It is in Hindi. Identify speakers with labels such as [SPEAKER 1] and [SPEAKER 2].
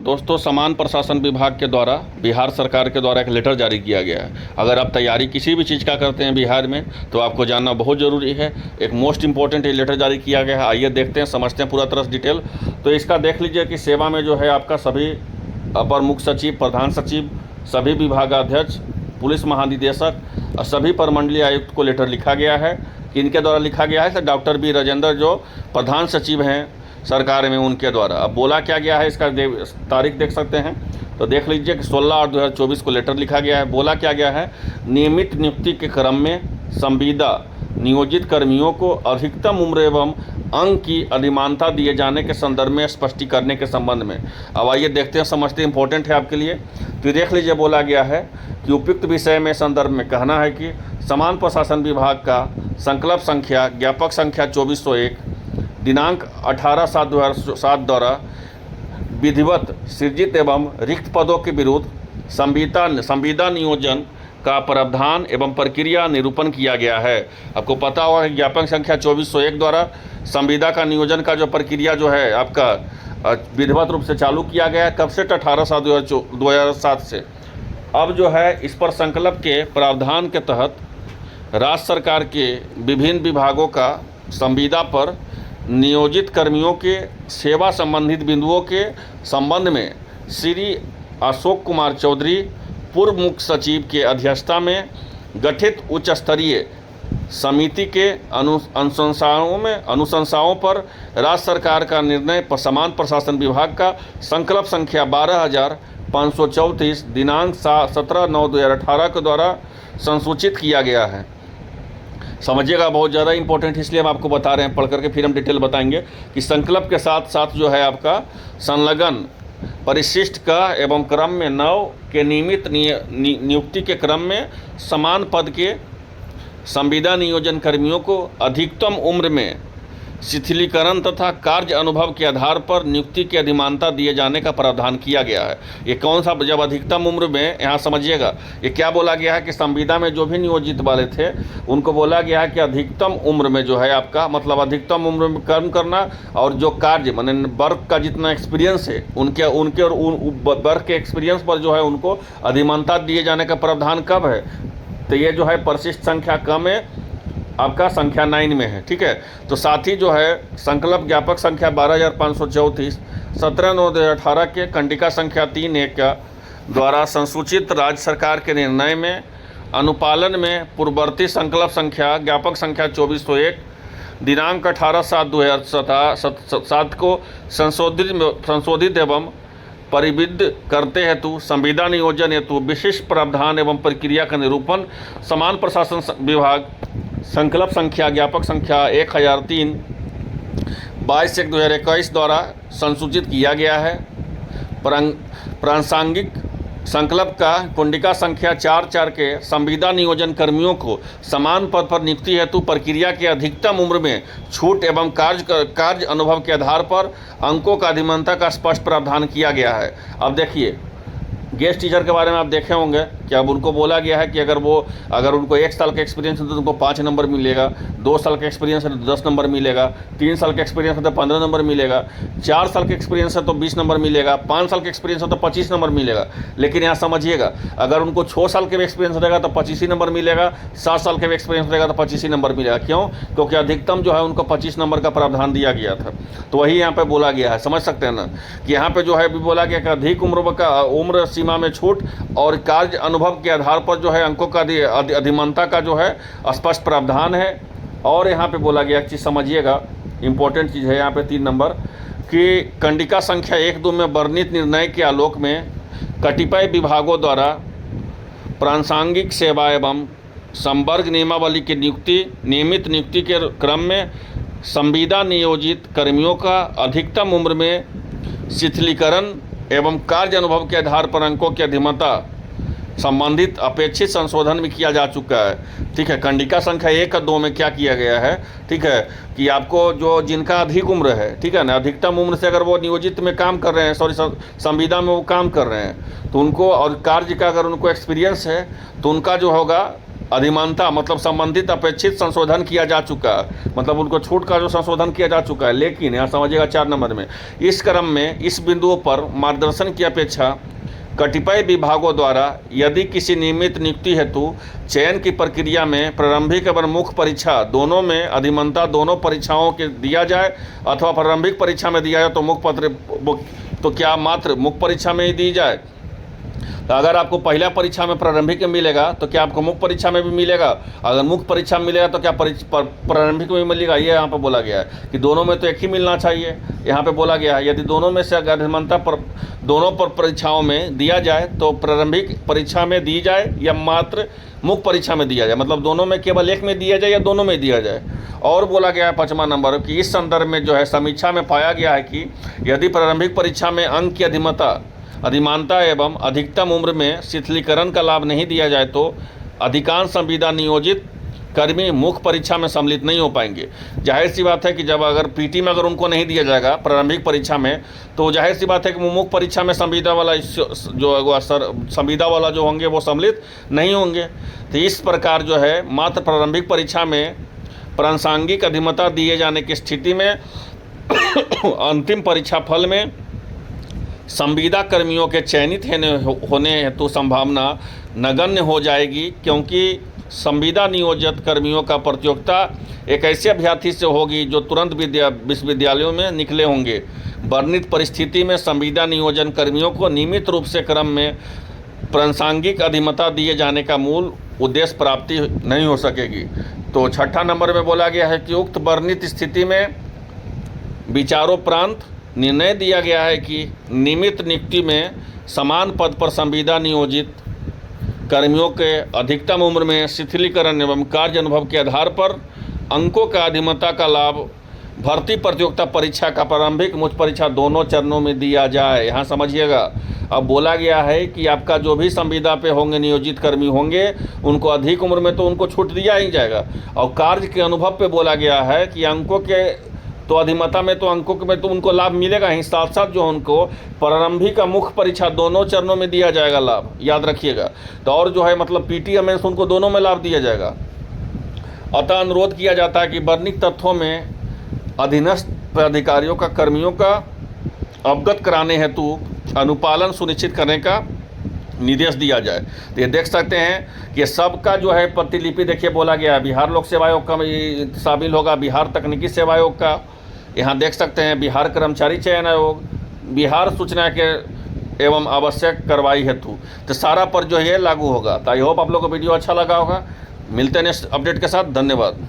[SPEAKER 1] दोस्तों, सामान्य प्रशासन विभाग के द्वारा बिहार सरकार के द्वारा एक लेटर जारी किया गया है। अगर आप तैयारी किसी भी चीज़ का करते हैं बिहार में तो आपको जानना बहुत ज़रूरी है। एक मोस्ट इम्पॉर्टेंट ये लेटर जारी किया गया है। आइए देखते हैं, समझते हैं पूरा तरह से डिटेल। तो इसका देख लीजिए कि सेवा में जो है आपका सभी अपर मुख्य सचिव, प्रधान सचिव, सभी विभागाध्यक्ष, पुलिस महानिदेशक और सभी प्रमंडलीय आयुक्त को लेटर लिखा गया है। किनके द्वारा लिखा गया है? तो डॉक्टर बी राजेंद्र जो प्रधान सचिव हैं सरकार में, उनके द्वारा। अब बोला क्या गया है, इसका तारीख देख सकते हैं। तो देख लीजिए कि 16/8/2024 को लेटर लिखा गया है। बोला क्या गया है? नियमित नियुक्ति के क्रम में संविदा नियोजित कर्मियों को अधिकतम उम्र एवं अंग की अधिमानता दिए जाने के संदर्भ में स्पष्टी करने के संबंध में। अब आइए देखते हैं, समझते हैं, इंपॉर्टेंट है आपके लिए। तो देख लीजिए, बोला गया है कि उपयुक्त विषय में संदर्भ में कहना है कि सामान्य प्रशासन विभाग का संकल्प संख्या ज्ञापक संख्या 2401 दिनांक 18/7/2007 द्वारा विधिवत सृजित एवं रिक्त पदों के विरुद्ध संविदा नियोजन का प्रावधान एवं प्रक्रिया निरूपण किया गया है। आपको पता होगा कि ज्ञापक संख्या 2401 द्वारा संविदा का नियोजन का जो प्रक्रिया जो है आपका विधिवत रूप से चालू किया गया है। कब से? 18/7/2007 से। अब जो है इस पर संकल्प के प्रावधान के तहत राज्य सरकार के विभिन्न विभागों का संविदा पर नियोजित कर्मियों के सेवा संबंधित बिंदुओं के संबंध में श्री अशोक कुमार चौधरी, पूर्व मुख्य सचिव के अध्यक्षता में गठित उच्च स्तरीय समिति के अनुशंसाओं पर राज्य सरकार का निर्णय समान प्रशासन विभाग का संकल्प संख्या 12,534 दिनांक 17/9/2018 के द्वारा संसूचित किया गया है। समझिएगा, बहुत ज़्यादा इंपॉर्टेंट, इसलिए हम आपको बता रहे हैं। पढ़ करके फिर हम डिटेल बताएंगे कि संकल्प के साथ साथ जो है आपका संलग्न परिशिष्ट का एवं क्रम में 9 के नियमित नियुक्ति के क्रम में समान पद के संविदा नियोजन कर्मियों को अधिकतम उम्र में शिथिलीकरण तथा कार्य अनुभव के आधार पर नियुक्ति की अधिमानता दिए जाने का प्रावधान किया गया है। ये कौन सा? जब अधिकतम उम्र में, यहाँ समझिएगा, ये क्या बोला गया है कि संविदा में जो भी नियोजित वाले थे उनको बोला गया है कि अधिकतम उम्र में जो है आपका मतलब अधिकतम उम्र में कर्म करना, और जो कार्य माने वर्क का जितना एक्सपीरियंस है उनके और वर्क के एक्सपीरियंस पर जो है उनको अधिमानता दिए जाने का प्रावधान कब है? तो ये जो है परिशिष्ट संख्या कम है आपका संख्या 9 में है। ठीक है। तो साथ ही जो है संकल्प ज्ञापक संख्या 12,534 17/9/2018 के कंडिका संख्या 3(1) का द्वारा संसूचित राज्य सरकार के निर्णय में अनुपालन में पूर्ववर्ती संकल्प संख्या ज्ञापक संख्या 2401 दिनांक 18/7/2007 को संशोधित एवं परिविध करते हेतु संविदा नियोजन हेतु विशिष्ट प्रावधान एवं प्रक्रिया का निरूपण समान प्रशासन विभाग संकल्प संख्या ज्ञापक संख्या 1003 22/1/2021 द्वारा संसूचित किया गया है। प्रासंगिक संकल्प का कुंडिका संख्या 4(4) के संविदा नियोजन कर्मियों को समान पद पर नियुक्ति हेतु प्रक्रिया के अधिकतम उम्र में छूट एवं कार्य अनुभव के आधार पर अंकों का अधिमानता का स्पष्ट प्रावधान किया गया है। अब देखिए, गेस्ट टीचर के बारे में आप देखे होंगे कि अब उनको बोला गया है कि अगर उनको 1 साल का एक्सपीरियंस है तो उनको 5 नंबर मिलेगा, 2 साल का एक्सपीरियंस है तो 10 नंबर मिलेगा, 3 साल का एक्सपीरियंस है तो 15 नंबर मिलेगा, 4 साल का एक्सपीरियंस है तो 20 नंबर मिलेगा, 5 साल का एक्सपीरियंस है तो 25 नंबर मिलेगा। लेकिन यहाँ समझिएगा, अगर उनको 6 साल के एक्सपीरियंस रहेगा तो 25 ही नंबर मिलेगा, 7 साल का एक्सपीरियंस रहेगा तो 25 ही नंबर मिलेगा। क्यों? क्योंकि अधिकतम जो है उनको 25 नंबर का प्रावधान दिया गया था। तो वही यहाँ पर बोला गया है, समझ सकते हैं ना, कि यहाँ पर जो है भी बोला गया कि अधिक उम्र सीमा में छूट और कार्य अनुभव के आधार पर जो है अंकों का अधिमानता का जो है स्पष्ट प्रावधान है। और यहाँ पे बोला गया चीज़ समझिएगा, इंपॉर्टेंट चीज़ है यहाँ पे 3 नंबर कि कंडिका संख्या 1-2 में वर्णित निर्णय के आलोक में कतिपय विभागों द्वारा प्रासंगिक सेवा एवं संवर्ग नियमावली की नियमित नियुक्ति के क्रम में संविदा नियोजित कर्मियों का अधिकतम उम्र में शिथिलीकरण एवं कार्य अनुभव के आधार पर अंकों की अधिमानता संबंधित अपेक्षित संशोधन भी किया जा चुका है। ठीक है। कंडिका संख्या 1 और 2 में क्या किया गया है? ठीक है, कि आपको जो जिनका अधिक उम्र है, ठीक है ना, अधिकतम उम्र से अगर वो नियोजित में काम कर रहे हैं, संविदा में वो काम कर रहे हैं, तो उनको, और कार्य का अगर उनको एक्सपीरियंस है तो उनका जो होगा अधिमानता मतलब संबंधित अपेक्षित संशोधन किया जा चुका है, मतलब उनको छूट का जो संशोधन किया जा चुका है। लेकिन यहाँ समझिएगा 4 नंबर में इस क्रम में इस बिंदुओं पर मार्गदर्शन की अपेक्षा कतिपय विभागों द्वारा यदि किसी नियमित नियुक्ति हेतु चयन की प्रक्रिया में प्रारंभिक एवं मुख्य परीक्षा दोनों में अधिमानता दोनों परीक्षाओं के दिया जाए अथवा प्रारंभिक परीक्षा में दिया जाए तो मुख्य तो क्या मात्र मुख्य परीक्षा में ही दी जाए। तो अगर आपको पहला परीक्षा में प्रारंभिक में मिलेगा तो क्या आपको मुख्य परीक्षा में भी मिलेगा, अगर मुख्य परीक्षा में मिलेगा तो क्या प्रारंभिक में भी मिलेगा। ये यहाँ पर बोला गया है कि दोनों में तो एक ही मिलना चाहिए। यहाँ पे बोला गया है यदि दोनों में से अगर अधिमानता पर दोनों पर परीक्षाओं में दिया जाए तो प्रारंभिक परीक्षा में दी जाए या मात्र मुख्य परीक्षा में दिया जाए, मतलब दोनों में केवल एक में दिया जाए या दोनों में दिया जाए। और बोला गया है 5वां नंबर कि इस संदर्भ में जो है समीक्षा में पाया गया है कि यदि प्रारंभिक परीक्षा में अंक की अधिमानता एवं अधिकतम उम्र में शिथिलीकरण का लाभ नहीं दिया जाए तो अधिकांश संविदा नियोजित कर्मी मुख्य परीक्षा में सम्मिलित नहीं हो पाएंगे। जाहिर सी बात है कि जब अगर पीटी में अगर उनको नहीं दिया जाएगा प्रारंभिक परीक्षा में तो जाहिर सी बात है कि मुख्य परीक्षा में संविदा वाला जो संविदा वाला जो होंगे वो सम्मिलित नहीं होंगे। तो इस प्रकार जो है मात्र प्रारंभिक परीक्षा में प्रासंगिक अधिमानता दिए जाने की स्थिति में अंतिम परीक्षा फल में संविदा कर्मियों के चयनित होने हेतु संभावना नगण्य हो जाएगी, क्योंकि संविदा नियोजित कर्मियों का प्रतियोगिता एक ऐसे अभ्यर्थी से होगी जो तुरंत विश्वविद्यालयों में निकले होंगे। वर्णित परिस्थिति में संविदा नियोजन कर्मियों को नियमित रूप से क्रम में प्रासंगिक अधिमानता दिए जाने का मूल उद्देश्य प्राप्ति नहीं हो सकेगी। तो 6ठा नंबर में बोला गया है कि उक्त वर्णित स्थिति में विचारोपरांत निर्णय दिया गया है कि नियमित नियुक्ति में समान पद पर संविदा नियोजित कर्मियों के अधिकतम उम्र में शिथिलीकरण एवं कार्य अनुभव के आधार पर अंकों का अधिमानता का लाभ भर्ती प्रतियोगिता परीक्षा का प्रारंभिक मुख्य परीक्षा दोनों चरणों में दिया जाए। यहाँ समझिएगा अब बोला गया है कि आपका जो भी संविदा पे होंगे नियोजित कर्मी होंगे उनको अधिक उम्र में तो उनको छूट दिया ही जाएगा, और कार्य के अनुभव पे बोला गया है कि अंकों के तो अधिमानता में तो अंकों में तो उनको लाभ मिलेगा ही, साथ साथ जो उनको प्रारंभिक का मुख्य परीक्षा दोनों चरणों में दिया जाएगा लाभ, याद रखिएगा। तो और जो है मतलब पीटीएम में उनको दोनों में लाभ दिया जाएगा। अतः अनुरोध किया जाता है कि वर्णित तथ्यों में अधीनस्थ अधिकारियों का कर्मियों का अवगत कराने हेतु अनुपालन सुनिश्चित करने का निर्देश दिया जाए। तो ये देख सकते हैं कि सबका जो है प्रतिलिपि देखिए बोला गया है। बिहार लोक सेवा आयोग का शामिल होगा, बिहार तकनीकी सेवा आयोग का, यहाँ देख सकते हैं बिहार कर्मचारी चयन आयोग, बिहार सूचना के एवं आवश्यक कार्रवाई हेतु, तो सारा पर जो है लागू होगा। तो आई होप आप लोग को वीडियो अच्छा लगा होगा। मिलते हैं नेक्स्ट अपडेट के साथ। धन्यवाद।